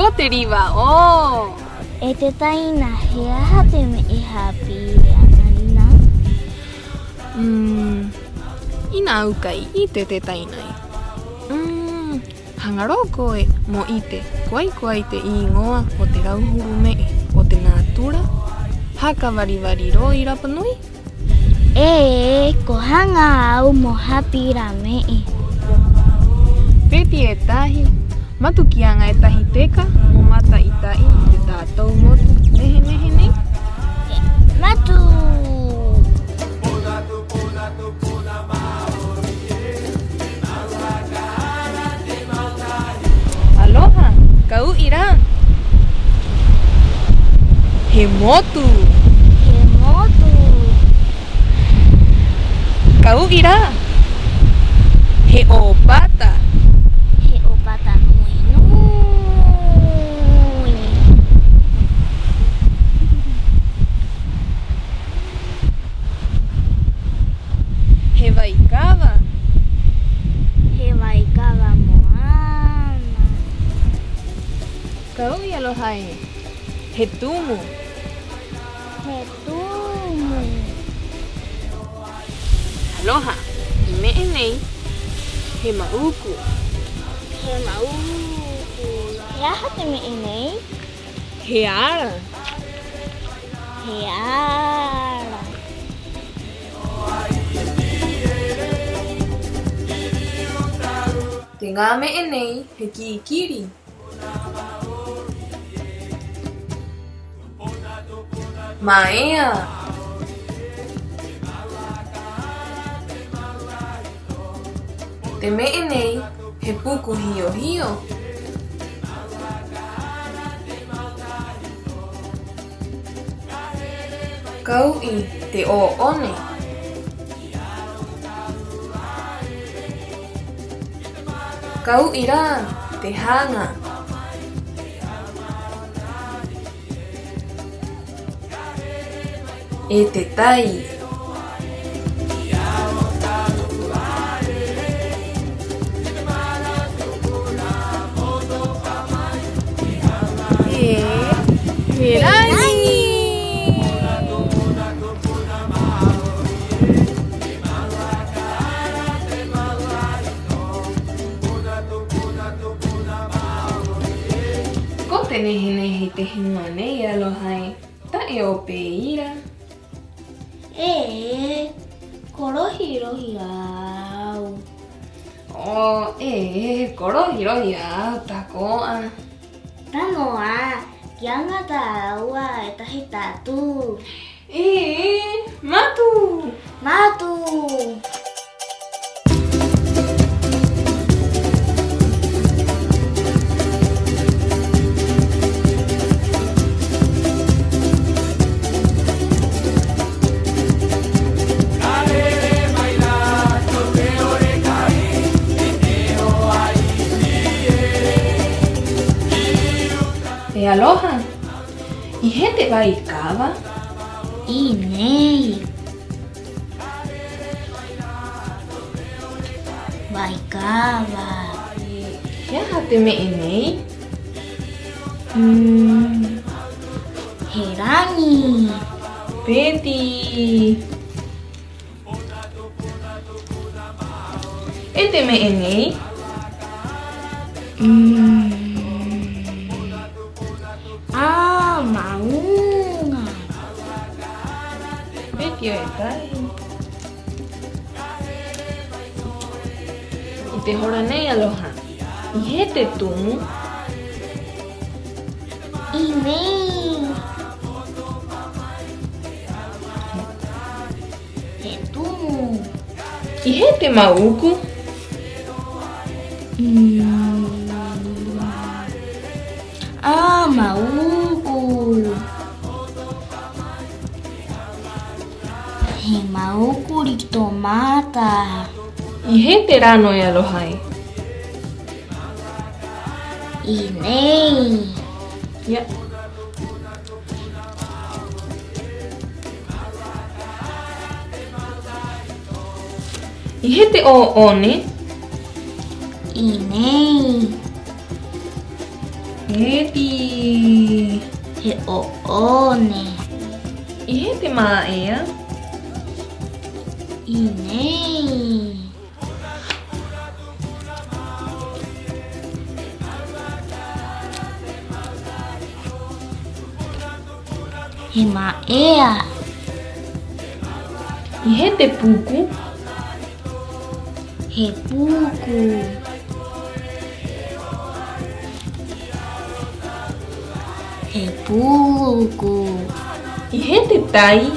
Koteriva o. Este taina hea me happy analina. Ina ukai ite te tainai. Hangaroko e mo ite. Kwai te ingoa o te rauhurume e o te natura. Haka vari ro irapanui. Ko hanga au mo happy rame e. Peti e tahi. Matukianga e tahi teka. Mo mata i tai te tātou motu. Nehe. Matu. Aloha, kau ira. He motu. Kau ira. He opata. He opata nui. He waikawa. He waikawa moana. Kau i aloha e. He tumu. He tumu. Aloha, i mea nei. He mauku. He mauku. He aha te me nei. He ara. He ara. Te ngā mea nei, he kiikiri. Maea. Te mea nei, he puku hio. Kau i te o one. Kau ira te hanga. E te tai. He rani. Ko te nehe te hinua nei aloha e. Ta e o pe ira. Korohirohi au. Korohirohi au takoa. Tanoa, kianga taua e tahi tatu. Matu. E aloha. I he te waikawa. Nei. Waikawa. He aha te mea nei. He rani. Peti. E te mea nei. Maunga. Peti o e tai. I te hora nei aloha. I he te tumu. Nei. He tumu. I he te mauku. Mauku. He mauku ri tomata. I he te rano e aloha e. Nei. Ia. I he te o one. Nei. Heti. He o'one. Y heti ma'ea. Inei. He ma'ea. Y heti puku. He puku. He puku. Y heti tai.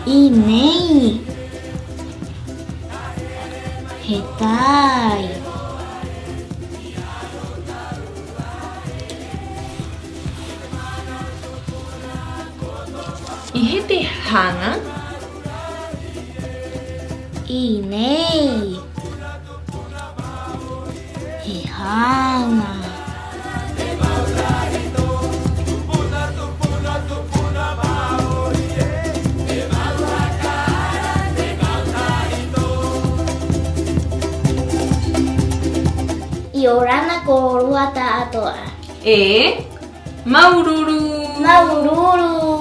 Inei. He tai. Y heti hanga. Inei. He hanga. Y orana korua ta atoa. Maururu. Maururu.